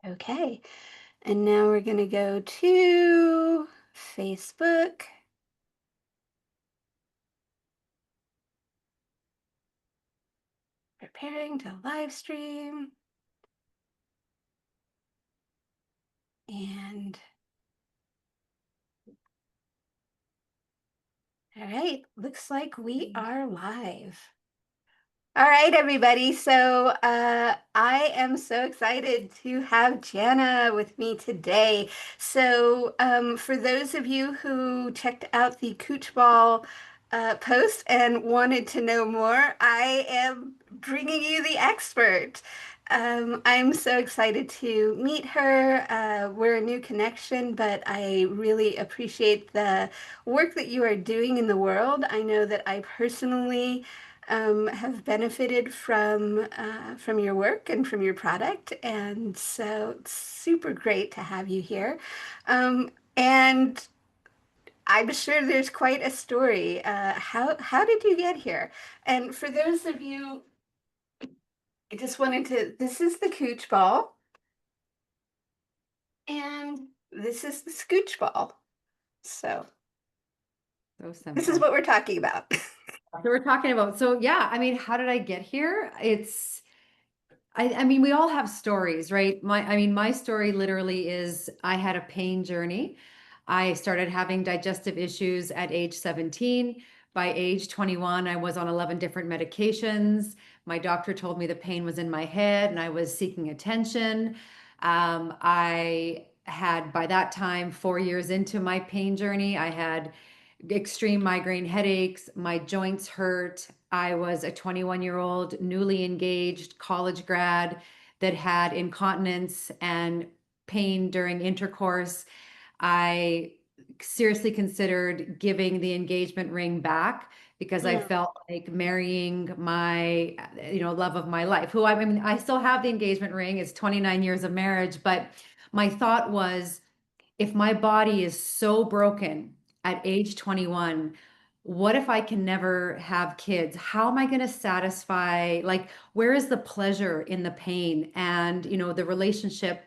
Okay, and now we're going to go to Facebook. Preparing to live stream. And all right, looks like we are live. All right, everybody. So I am so excited to have Jana with me today. So for those of you who checked out the Cooch Ball post and wanted to know more, I am bringing you the expert. I'm so excited to meet her. We're a new connection, but I really appreciate the work that you are doing in the world. I know that I personally have benefited from your work and from your product, and so it's super great to have you here. And I'm sure there's quite a story. How did you get here? And for those of you, I just wanted to. This is the Cooch Ball, and this is the Scooch Ball. So So this is simple. what we're talking about. So we're talking about, so yeah, I mean, how did I get here? I mean, we all have stories, right? My story literally is I had a pain journey. I started having digestive issues at age 17. By age 21, I was on 11 different medications. My doctor told me the pain was in my head and I was seeking attention. I had, by that time, 4 years into my pain journey, I had extreme migraine headaches. My joints hurt. I was a 21-year-old, newly engaged college grad that had incontinence and pain during intercourse. I seriously considered giving the engagement ring back because I Mm, felt like marrying my, love of my life, who I mean, I still have the engagement ring. It's 29 years of marriage, but my thought was, if my body is so broken at age 21, what if I can never have kids? How am I going to satisfy? Like, where is the pleasure in the pain? And, the relationship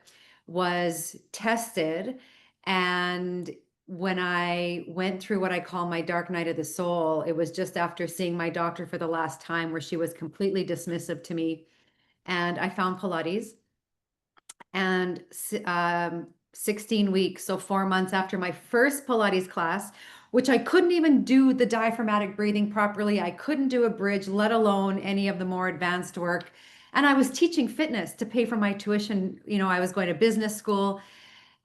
was tested. And when I went through what I call my dark night of the soul, it was just after seeing my doctor for the last time where she was completely dismissive to me. And I found Pilates and 16 weeks, so 4 months after my first Pilates class, which I couldn't even do the diaphragmatic breathing properly. I couldn't do a bridge, let alone any of the more advanced work. And I was teaching fitness to pay for my tuition. I was going to business school.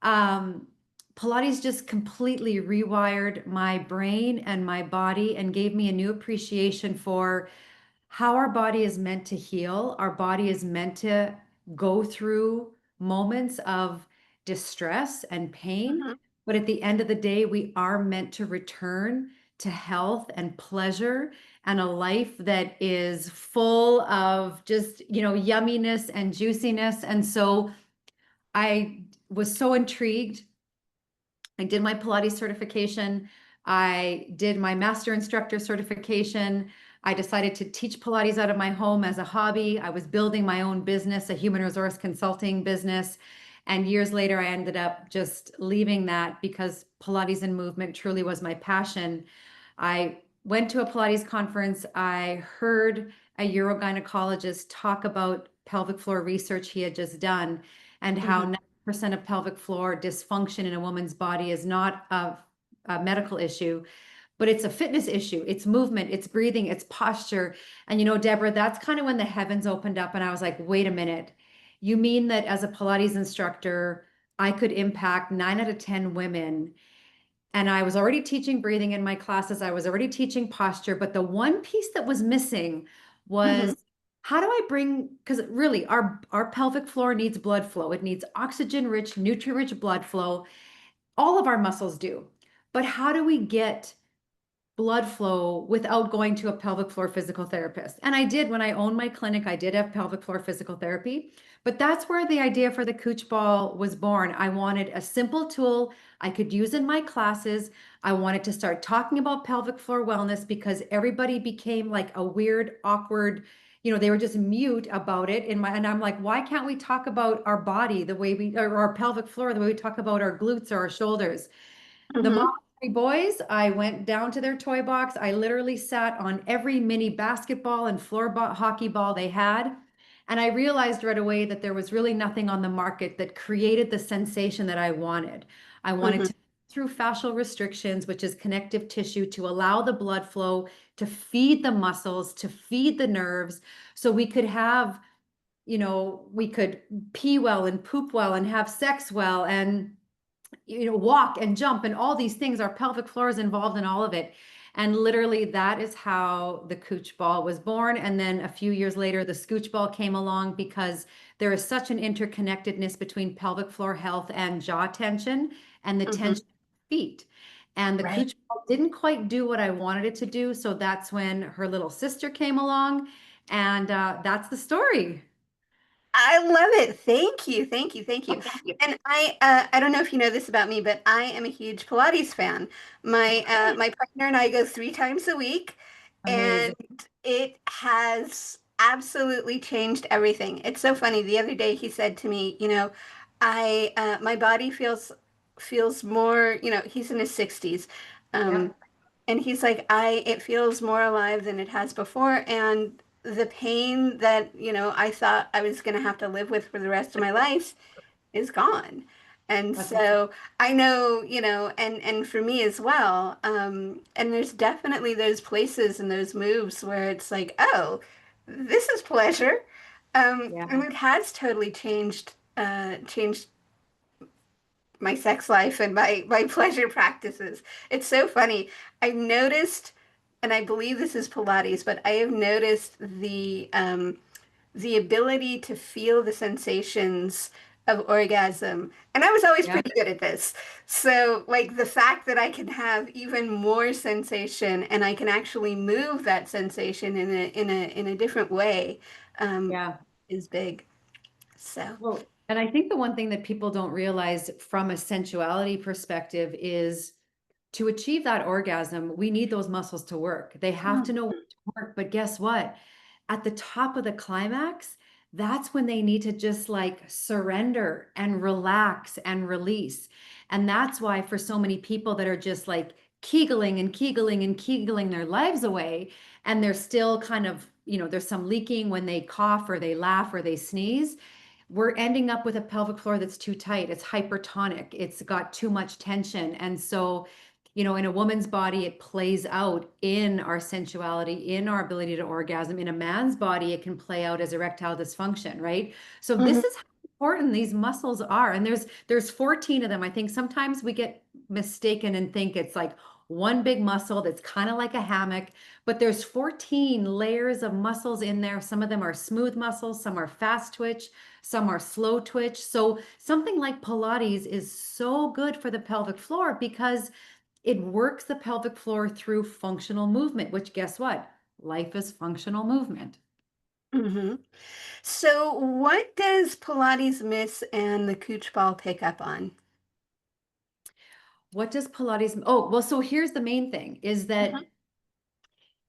Um, Pilates just completely rewired my brain and my body and gave me a new appreciation for how our body is meant to heal. Our body is meant to go through moments of distress and pain. mhm, But at the end of the day, we are meant to return to health and pleasure and a life that is full of just, yumminess and juiciness. And so I was so intrigued. I did my Pilates certification. I did my master instructor certification. I decided to teach Pilates out of my home as a hobby. I was building my own business, a human resource consulting business. And years later, I ended up just leaving that because Pilates and movement truly was my passion. I went to a Pilates conference. I heard a urogynecologist talk about pelvic floor research he had just done and how mhm. 90% of pelvic floor dysfunction in a woman's body is not a medical issue, but it's a fitness issue. It's movement, it's breathing, it's posture. And Deborah, that's kind of when the heavens opened up and I was like, wait a minute. You mean that as a Pilates instructor, I could impact 9 out of 10 women, and I was already teaching breathing in my classes. I was already teaching posture, but the one piece that was missing was, Mhm. how do I bring, because really our pelvic floor needs blood flow. It needs oxygen rich, nutrient rich blood flow. All of our muscles do. But how do we get blood flow without going to a pelvic floor physical therapist? And I did. When I owned my clinic, I did have pelvic floor physical therapy. But that's where the idea for the Cooch Ball was born. I wanted a simple tool I could use in my classes. I wanted to start talking about pelvic floor wellness because everybody became like a weird, awkward, they were just mute about it and I'm like, why can't we talk about our body the way or our pelvic floor the way we talk about our glutes or our shoulders? The mom Mm-hmm. and boys, I went down to their toy box. I literally sat on every mini basketball and hockey ball they had. And I realized right away that there was really nothing on the market that created the sensation that I wanted. I wanted Mm-hmm. to, through fascial restrictions, which is connective tissue, to allow the blood flow to feed the muscles, to feed the nerves, so we could have, we could pee well and poop well and have sex well and walk and jump and all these things. Our pelvic floor is involved in all of it. And literally, that is how the Cooch Ball was born. And then a few years later, the Scooch Ball came along because there is such an interconnectedness between pelvic floor health and jaw tension and the Mm-hmm. tension of feet. And the Right. Cooch Ball didn't quite do what I wanted it to do. So that's when her little sister came along. And that's the story. I love it. Thank you. Thank you. Thank you. And I don't know if you know this about me, but I am a huge Pilates fan. My partner and I go 3 times a week, and Amazing. it has absolutely changed everything. It's so funny. The other day he said to me, I my body feels more, he's in his 60s. Um, Yep. and he's like, it feels more alive than it has before. And the pain that, I thought I was going to have to live with for the rest of my life is gone. And That's so I know, and for me as well, and there's definitely those places and those moves where it's like, oh, this is pleasure. And yeah. it has totally changed my sex life and my pleasure practices. It's so funny. I've noticed, and I believe this is Pilates, but I have noticed the ability to feel the sensations of orgasm. And I was always Yeah. pretty good at this. So, like the fact that I can have even more sensation and I can actually move that sensation in a different way, um, Yeah. is big. So, Well, and I think the one thing that people don't realize from a sensuality perspective is to achieve that orgasm, we need those muscles to work. They have to know mhm, when to work. But guess what? At the top of the climax, that's when they need to just like surrender and relax and release. And that's why for so many people that are just like kegling and kegling and kegling their lives away, and they're still kind of, there's some leaking when they cough or they laugh or they sneeze, we're ending up with a pelvic floor that's too tight. It's hypertonic. It's got too much tension. And so, in a woman's body, it plays out in our sensuality, in our ability to orgasm. In a man's body, it can play out as erectile dysfunction, right? So mhm, this is how important these muscles are. And there's 14 of them. I think sometimes we get mistaken and think it's like one big muscle that's kind of like a hammock, but there's 14 layers of muscles in there. Some of them are smooth muscles, some are fast twitch, some are slow twitch. So something like Pilates is so good for the pelvic floor because it works the pelvic floor through functional movement, which guess what? Life is functional movement. mhm. So, what does Pilates miss and the Cooch Ball pick up on? What does Pilates? Oh, well, so here's the main thing is Mhm. that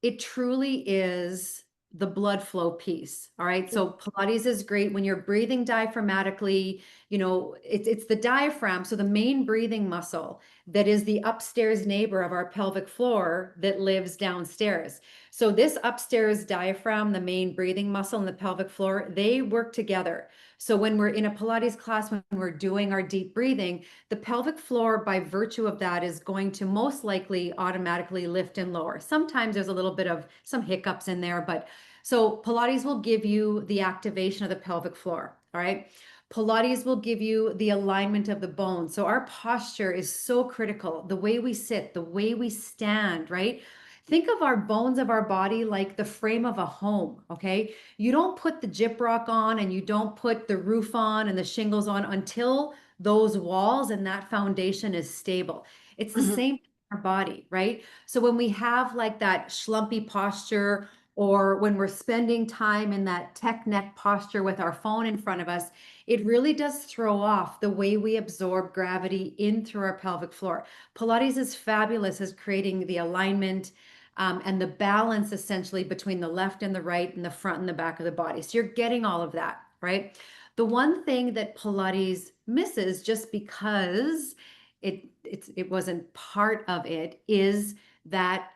it truly is the blood flow piece. All right. So Pilates is great when you're breathing diaphragmatically. It's the diaphragm. So the main breathing muscle that is the upstairs neighbor of our pelvic floor that lives downstairs. So this upstairs diaphragm, the main breathing muscle and the pelvic floor, they work together. So when we're in a Pilates class, when we're doing our deep breathing, the pelvic floor, by virtue of that, is going to most likely automatically lift and lower. Sometimes there's a little bit of some hiccups in there, but so Pilates will give you the activation of the pelvic floor. All right. Pilates will give you the alignment of the bones. So our posture is so critical. The way we sit, the way we stand, right? Think of our bones of our body like the frame of a home, okay? You don't put the gyprock on and you don't put the roof on and the shingles on until those walls and that foundation is stable. It's the Mhm. same in our body, right? So when we have like that schlumpy posture, or when we're spending time in that tech neck posture with our phone in front of us, it really does throw off the way we absorb gravity in through our pelvic floor. Pilates is fabulous as creating the alignment. and the balance essentially between the left and the right and the front and the back of the body. So you're getting all of that, right? The one thing that Pilates misses, just because it wasn't part of it, is that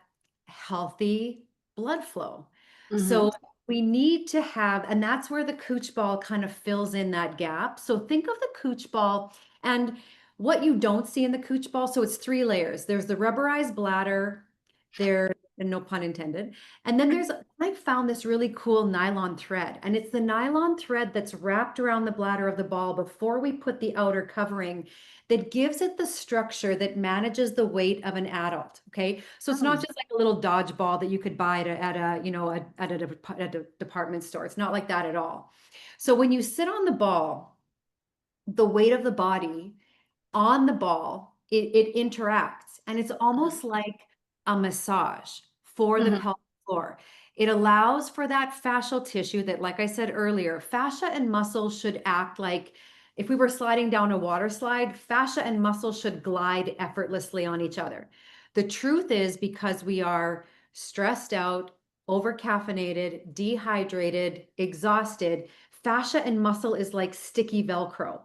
healthy blood flow. Mm-hmm. So we need to have, and that's where the Cooch Ball kind of fills in that gap. So think of the Cooch Ball and what you don't see in the Cooch Ball. So it's three layers. There's the rubberized bladder, there, and no pun intended. And then I found this really cool nylon thread, and it's the nylon thread that's wrapped around the bladder of the ball before we put the outer covering that gives it the structure that manages the weight of an adult. Okay. So it's not Oh. just like a little dodgeball that you could buy at a, you know, at a department store. It's not like that at all. So when you sit on the ball, the weight of the body on the ball, it interacts and it's almost like a massage for the Mm-hmm. pelvic floor. It allows for that fascial tissue that, like I said earlier, fascia and muscle should act like if we were sliding down a water slide, fascia and muscle should glide effortlessly on each other. The truth is, because we are stressed out, over caffeinated, dehydrated, exhausted, fascia and muscle is like sticky Velcro.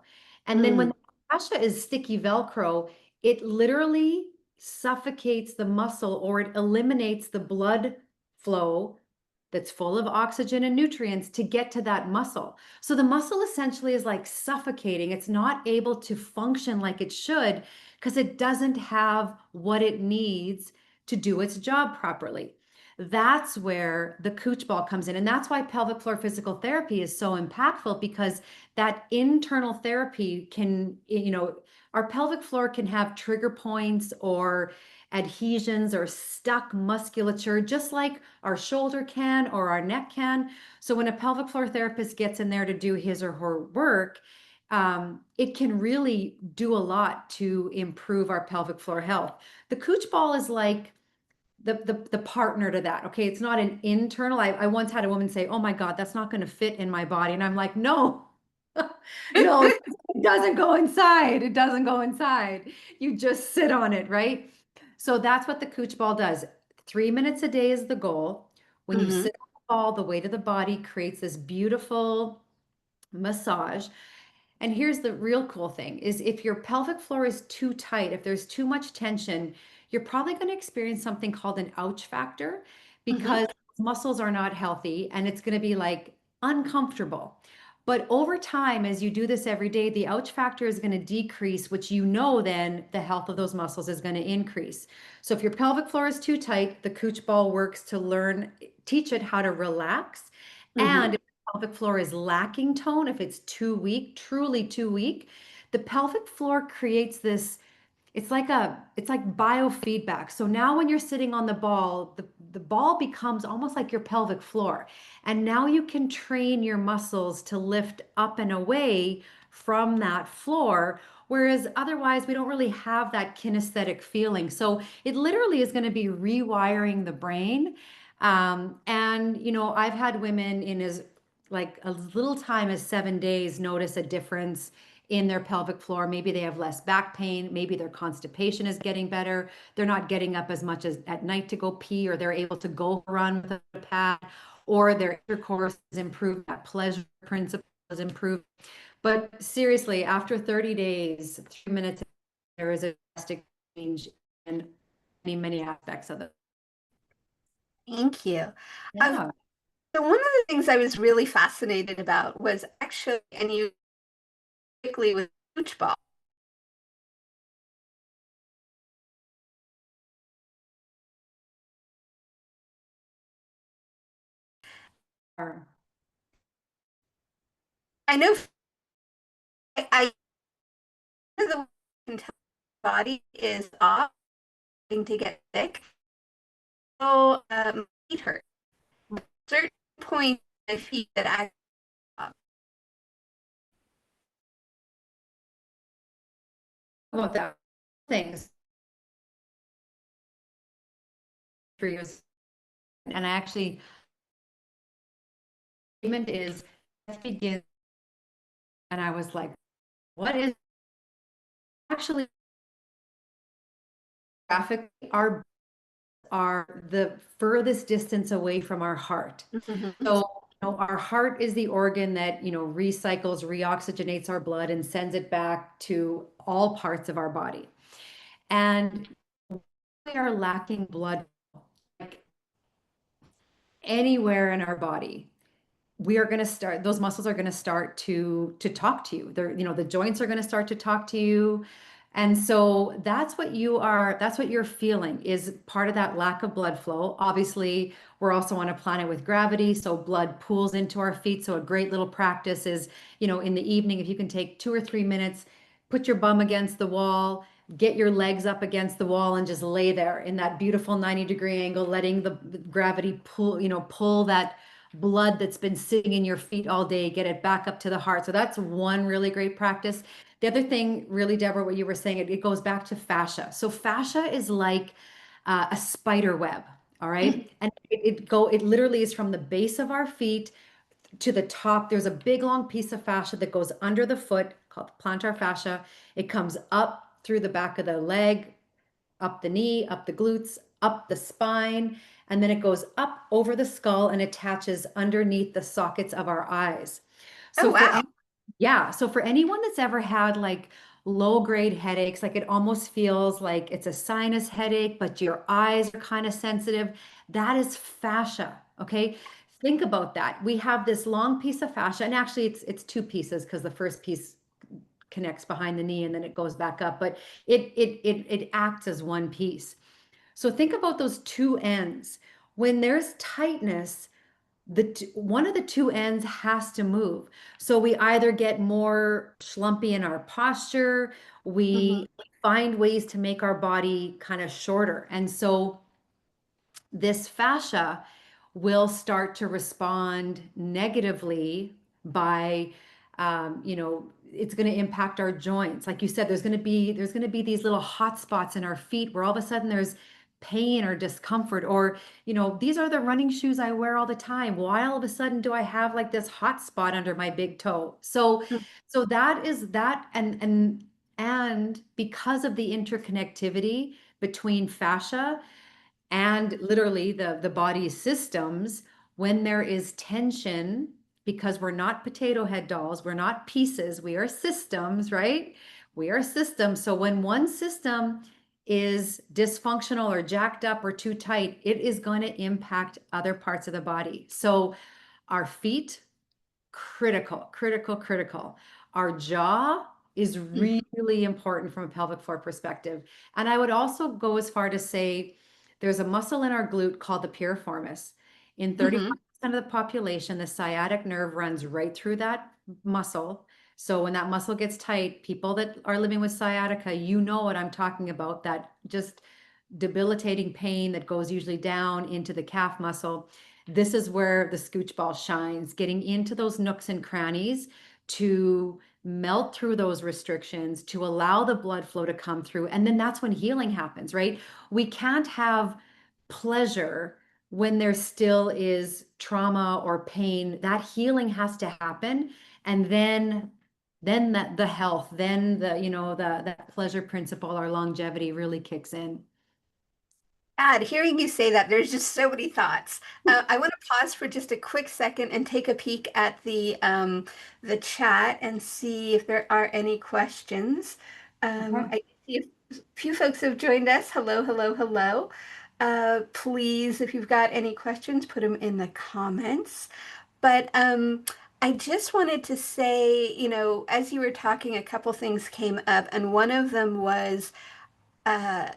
And then when Mm. fascia is sticky Velcro, it literally suffocates the muscle or it eliminates the blood flow that's full of oxygen and nutrients to get to that muscle. So the muscle essentially is like suffocating. It's not able to function like it should because it doesn't have what it needs to do its job properly. That's where the Cooch Ball comes in. And that's why pelvic floor physical therapy is so impactful because that internal therapy can, you know, our pelvic floor can have trigger points or adhesions or stuck musculature, just like our shoulder can or our neck can. So when a pelvic floor therapist gets in there to do his or her work, it can really do a lot to improve our pelvic floor health. The Cooch Ball is like the partner to that. Okay, it's not an internal. I once had a woman say, "Oh my God, that's not going to fit in my body," and I'm like, "No, no, it doesn't go inside. It doesn't go inside. You just sit on it, right?" So that's what the Cooch Ball does. 3 minutes a day is the goal. When you Mm-hmm. sit on the ball, the weight of the body creates this beautiful massage. And here's the real cool thing is if your pelvic floor is too tight, if there's too much tension, you're probably going to experience something called an ouch factor Mm-hmm. because muscles are not healthy and it's going to be like uncomfortable. But over time, as you do this every day, the ouch factor is going to decrease, which you know then the health of those muscles is going to increase. So if your pelvic floor is too tight, the Cooch Ball works to teach it how to relax. Mm-hmm. And if the pelvic floor is lacking tone, if it's too weak, truly too weak, the pelvic floor creates this it's like biofeedback. So now when you're sitting on the ball, the ball becomes almost like your pelvic floor. And now you can train your muscles to lift up and away from that floor. Whereas otherwise, we don't really have that kinesthetic feeling. So it literally is going to be rewiring the brain. And, you know, I've had women in as like a little time as 7 days notice a difference in their pelvic floor. Maybe they have less back pain. Maybe their constipation is getting better. They're not getting up as much as at night to go pee, or they're able to go run with a pad, or their intercourse is improved. That pleasure principle is improved. But seriously, after 30 days, 3 minutes, there is a drastic change in many, many aspects of it. Thank you. Um, Yeah. so one of the things I was really fascinated about was actually, and you quickly with Cooch Ball. I know I the until the body is off to get sick. So feet hurt. Certain point I feel that I About that things for years. And I actually, statement is, let's begin. And I was like, what is actually graphically our are the furthest distance away from our heart. Hmm. So, our heart is the organ that, recycles, reoxygenates our blood and sends it back to all parts of our body. And we are lacking blood, like anywhere in our body, we are going to start, those muscles are going to start to talk to you. They're, the joints are going to start to talk to you. And so that's what you're feeling is part of that lack of blood flow. Obviously, we're also on a planet with gravity, so blood pools into our feet. So a great little practice is, in the evening, if you can take 2 or 3 minutes, put your bum against the wall, get your legs up against the wall and just lay there in that beautiful 90-degree angle, letting the gravity pull that blood that's been sitting in your feet all day, get it back up to the heart. So that's one really great practice. The other thing, really, Deborah, what you were saying, it goes back to fascia. So fascia is like a spider web, all right? And it literally is from the base of our feet to the top. There's a big long piece of fascia that goes under the foot called plantar fascia. It comes up through the back of the leg, up the knee, up the glutes, up the spine, and then it goes up over the skull and attaches underneath the sockets of our eyes. Oh, So for wow. any, yeah, so for anyone that's ever had like low grade headaches, like it almost feels like it's a sinus headache, but your eyes are kind of sensitive, that is fascia, okay? Think about that. We have this long piece of fascia, and actually it's two pieces because the first piece connects behind the knee and then it goes back up, but it acts as one piece. So think about those two ends. When there's tightness, one of the two ends has to move. So we either get more schlumpy in our posture, Hmm. we find ways to make our body kind of shorter. And so this fascia will start to respond negatively by it's going to impact our joints. Like you said, there's going to be these little hot spots in our feet where all of a sudden there's pain or discomfort, or these are the running shoes I wear all the time, why all of a sudden do I have like this hot spot under my big toe? So that is that. And because of the interconnectivity between fascia and literally the body's systems, when there is tension, because we're not potato head dolls, we're not pieces, we are systems, right? We are systems. So when one system is dysfunctional or jacked up or too tight, it is going to impact other parts of the body. So our feet, critical, critical, critical. Our jaw is really important from a pelvic floor perspective. And I would also go as far to say there's a muscle in our glute called the piriformis. In Hmm. 35% of the population, the sciatic nerve runs right through that muscle. So when that muscle gets tight, people that are living with sciatica, you know what I'm talking about, that just debilitating pain that goes usually down into the calf muscle. This is where the Scooch Ball shines, getting into those nooks and crannies to melt through those restrictions, to allow the blood flow to come through. And then that's when healing happens, right? We can't have pleasure when there still is trauma or pain. That healing has to happen. And then that the health, then that pleasure principle, our longevity really kicks in. God, hearing you say that, there's just so many thoughts. I want to pause for just a quick second and take a peek at the chat and see if there are any questions. Okay. I see a few folks have joined us. Hello, hello, hello. Please, if you've got any questions, put them in the comments. But I just wanted to say, as you were talking, a couple things came up, and one of them was. Uh,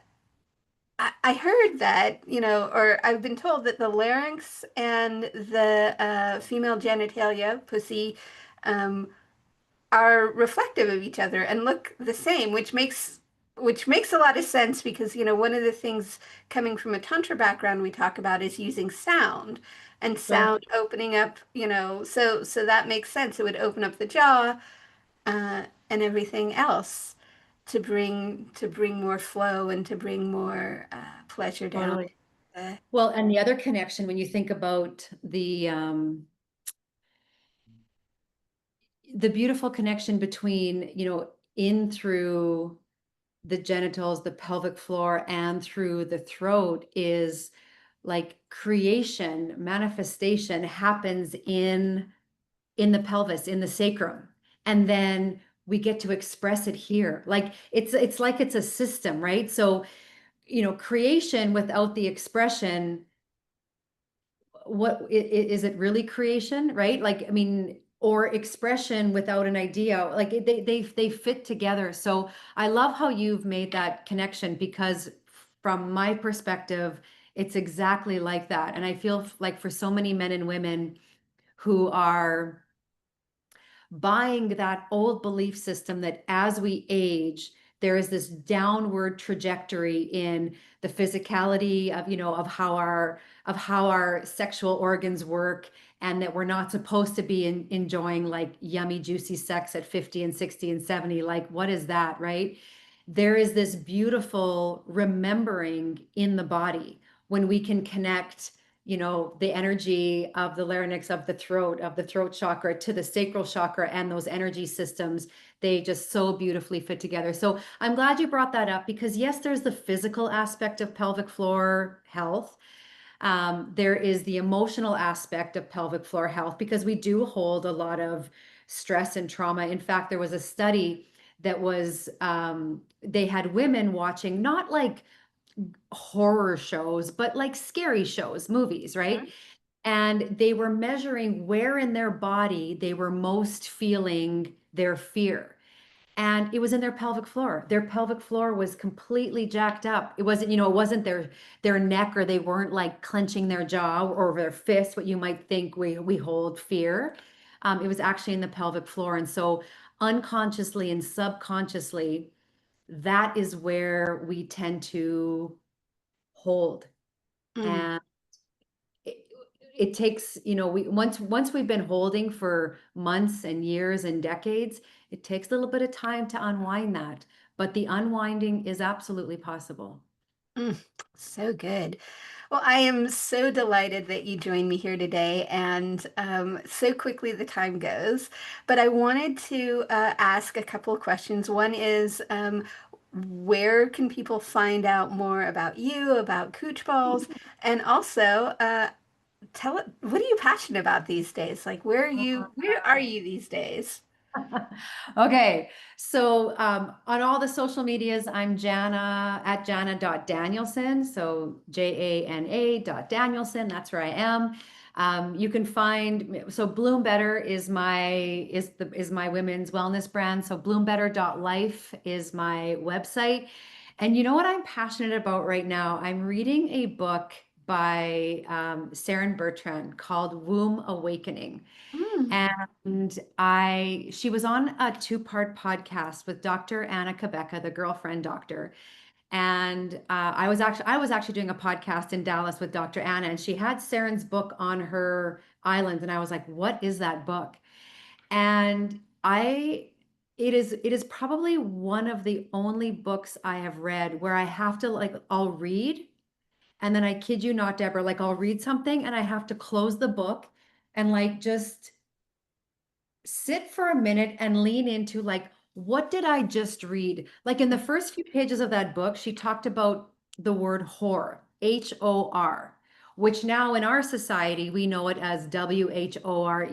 I heard that, or I've been told that the larynx and the female genitalia, pussy, um, are reflective of each other and look the same, which makes a lot of sense because, one of the things coming from a tantra background we talk about is using sound and Sure. sound opening up, so that makes sense. It would open up the jaw and everything else to bring more flow and to bring more pleasure down. Totally. Uh, Well, and the other connection, when you think about the beautiful connection between, in through the genitals, the pelvic floor, and through the throat is like creation, manifestation happens in the pelvis, in the sacrum. And then we get to express it here. Like it's like it's a system, right? So, creation without the expression, is it really creation, right? Like, I mean, or expression without an idea, like they fit together. So I love how you've made that connection because from my perspective, it's exactly like that. And I feel like for so many men and women who are buying that old belief system that as we age, there is this downward trajectory in the physicality of, of how our sexual organs work, and that we're not supposed to be enjoying like yummy, juicy sex at 50 and 60 and 70. Like, what is that, right? There is this beautiful remembering in the body when we can connect the energy of the larynx, of the throat chakra to the sacral chakra, and those energy systems, they just so beautifully fit together. So I'm glad you brought that up because yes, there's the physical aspect of pelvic floor health. There is the emotional aspect of pelvic floor health because we do hold a lot of stress and trauma. In fact, there was a study that was they had women watching not like horror shows, but like scary shows, movies, right? Mhm. And they were measuring where in their body they were most feeling their fear. And it was in their pelvic floor. Their pelvic floor was completely jacked up. It wasn't their neck, or they weren't like clenching their jaw or their fist, what you might think we hold fear. It was actually in the pelvic floor. And so unconsciously and subconsciously, that is where we tend to hold. Mm, And it, it takes, we once we've been holding for months and years and decades, it takes a little bit of time to unwind that. But the unwinding is absolutely possible. mm, so good. Well, I am so delighted that you joined me here today, and so quickly the time goes. But I wanted to ask a couple of questions. One is, where can people find out more about you, about Cooch Balls, and also tell it, what are you passionate about these days? Like, where are you these days? Okay, so on all the social medias, I'm Jana at Jana.Danielson. So Jana.Danielson. That's where I am. You can find so Bloom Better is my women's wellness brand. So bloombetter.life is my website. And you know what I'm passionate about right now? I'm reading a book by Saren Bertrand called Womb Awakening. Mm, And she was on a two-part podcast with Dr. Anna Kabeka, the girlfriend doctor. And I was actually doing a podcast in Dallas with Dr. Anna, and she had Saren's book on her island. And I was like, what is that book? And it is probably one of the only books I have read where I have to like, I'll read, and then I kid you not, Deborah, like I'll read something and I have to close the book and like just sit for a minute and lean into like, what did I just read? Like in the first few pages of that book, she talked about the word whore, HOR, which now in our society, we know it as WHORE,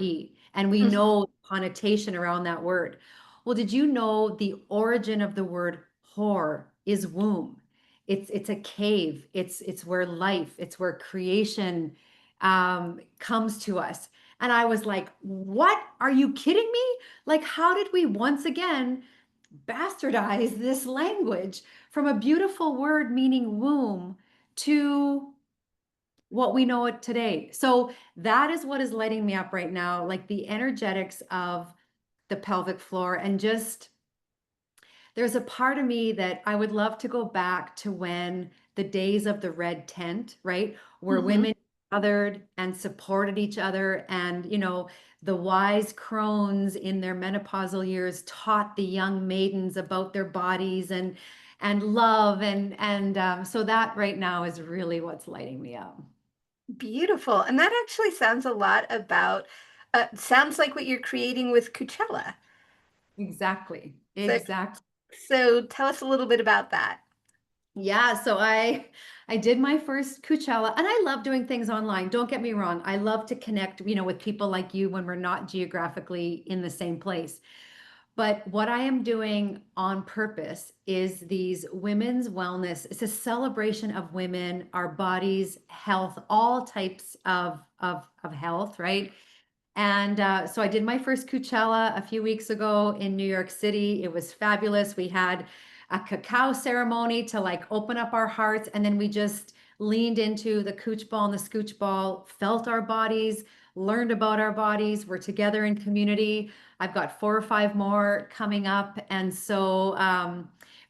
and we mm, know the connotation around that word. Well, did you know the origin of the word whore is womb? It's a cave. It's where life, it's where creation comes to us. And I was like, what? Are you kidding me? Like, how did we once again bastardize this language from a beautiful word meaning womb to what we know it today? So that is what is lighting me up right now, like the energetics of the pelvic floor. And just there's a part of me that I would love to go back to when the days of the red tent, right? Where mhm. women gathered and supported each other, and the wise crones in their menopausal years taught the young maidens about their bodies and love, and so that right now is really what's lighting me up. Beautiful. And that actually sounds a lot about, sounds like what you're creating with Coachella. Exactly. So Exactly. So tell us a little bit about that. Yeah, so I did my first Coachella and I love doing things online. Don't get me wrong. I love to connect, with people like you when we're not geographically in the same place. But what I am doing on purpose is these women's wellness. It's a celebration of women, our bodies, health, all types of health, right? And so I did my first Coachella a few weeks ago in New York City. It was fabulous. We had a cacao ceremony to like open up our hearts, and then we just leaned into the Cooch Ball and the Scooch Ball, felt our bodies, learned about our bodies. We're together in community. I've got 4 or 5 more coming up, and so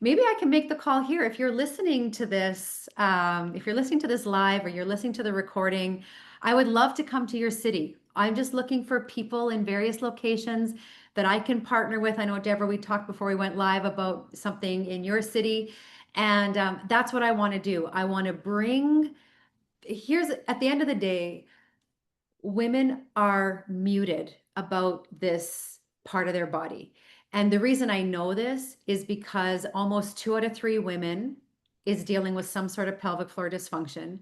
maybe I can make the call here. If you're listening to this, if you're listening to this live or you're listening to the recording, I would love to come to your city. I'm just looking for people in various locations that I can partner with. I know, Deborah, we talked before we went live about something in your city. And that's what I want to do. I want to bring, here's at the end of the day, women are muted about this part of their body. And the reason I know this is because almost 2 out of 3 women is dealing with some sort of pelvic floor dysfunction.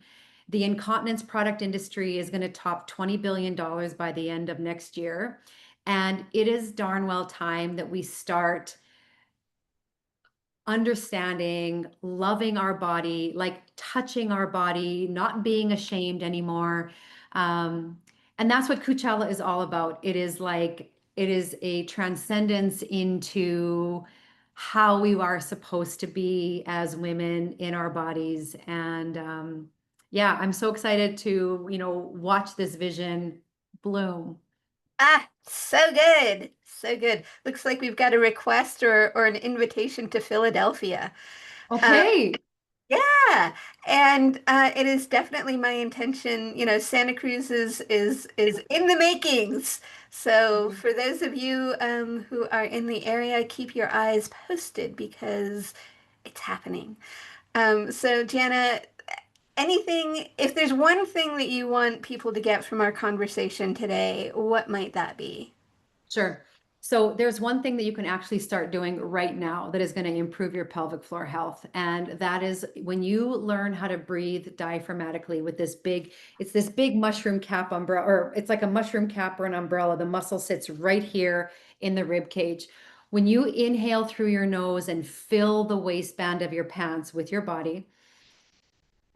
The incontinence product industry is going to top $20 billion by the end of next year. And it is darn well time that we start understanding, loving our body, like touching our body, not being ashamed anymore. Um, and that's what Coachella is all about. It is a transcendence into how we are supposed to be as women in our bodies. And yeah, I'm so excited to, watch this vision bloom. Ah, so good. So good. Looks like we've got a request or an invitation to Philadelphia. Uh, Okay. yeah, and it is definitely my intention. Santa Cruz is in the makings. So for those of you who are in the area, keep your eyes posted because it's happening. So Jana, if there's one thing that you want people to get from our conversation today, what might that be? Sure. So there's one thing that you can actually start doing right now that is going to improve your pelvic floor health. And that is when you learn how to breathe diaphragmatically with it's this big mushroom cap umbrella, or it's like a mushroom cap or an umbrella. The muscle sits right here in the rib cage. When you inhale through your nose and fill the waistband of your pants with your body,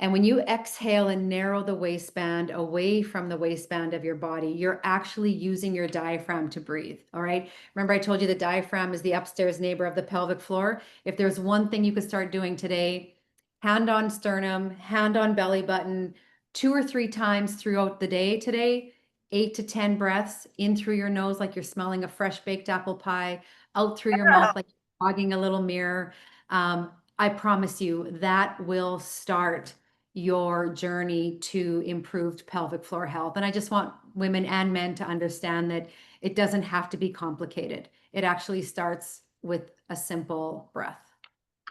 and when you exhale and narrow the waistband away from the waistband of your body, you're actually using your diaphragm to breathe. All right. Remember, I told you the diaphragm is the upstairs neighbor of the pelvic floor. If there's one thing you could start doing today, hand on sternum, hand on belly button, 2 or 3 times throughout the day today, 8 to 10 breaths in through your nose like you're smelling a fresh baked apple pie, out through your mouth like you're fogging a little mirror. I promise you that will start your journey to improved pelvic floor health. And I just want women and men to understand that it doesn't have to be complicated. It actually starts with a simple breath.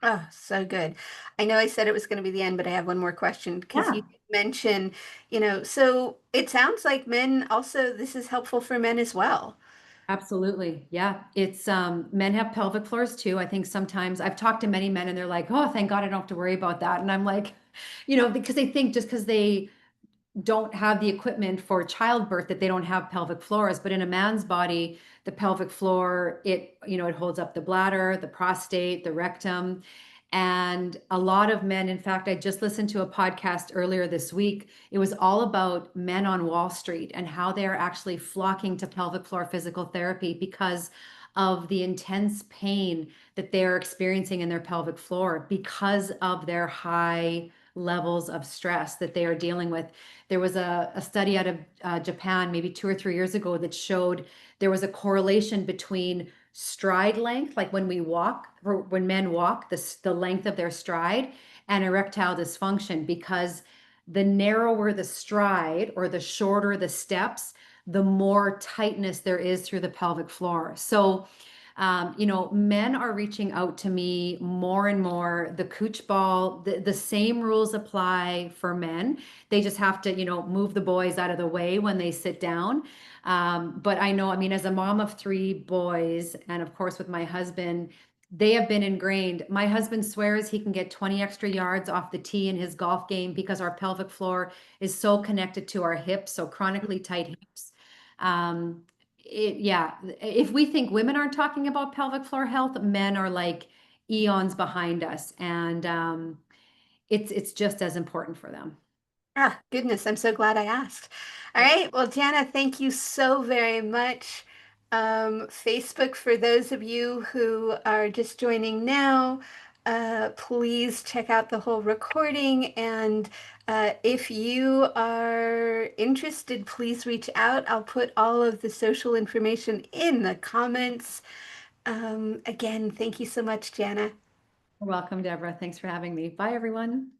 Oh, so good. I know I said it was going to be the end, but I have one more question because you Yeah, did mention, so it sounds like men also, this is helpful for men as well. absolutely. Yeah. It's men have pelvic floors too. I think sometimes I've talked to many men and they're like, "Oh, thank God I don't have to worry about that." And I'm like, because they think just because they don't have the equipment for childbirth that they don't have pelvic floors, but in a man's body the pelvic floor, it holds up the bladder, the prostate, the rectum. And a lot of men, in fact, I just listened to a podcast earlier this week. It was all about men on Wall Street and how they are actually flocking to pelvic floor physical therapy because of the intense pain that they are experiencing in their pelvic floor because of their high levels of stress that they are dealing with. There was a study out of Japan maybe 2 or 3 years ago that showed there was a correlation between stride length, like when we walk, or when men walk, the length of their stride, and erectile dysfunction, because the narrower the stride or the shorter the steps, the more tightness there is through the pelvic floor. So men are reaching out to me more and more. The Cooch Ball, the same rules apply for men. They just have to, move the boys out of the way when they sit down. But I know, I mean, as a mom of 3 boys, and of course with my husband, they have been ingrained. My husband swears he can get 20 extra yards off the tee in his golf game because our pelvic floor is so connected to our hips, so chronically tight hips. Um, yeah, if we think women aren't talking about pelvic floor health, men are like eons behind us, and it's just as important for them. Ah, goodness, I'm so glad I asked. All Yep. right, well, Jana, thank you so very much. Facebook, for those of you who are just joining now, please check out the whole recording. And if you are interested, please reach out. I'll put all of the social information in the comments. Again, thank you so much, Jana. You're welcome, Deborah. Thanks for having me. Bye, everyone.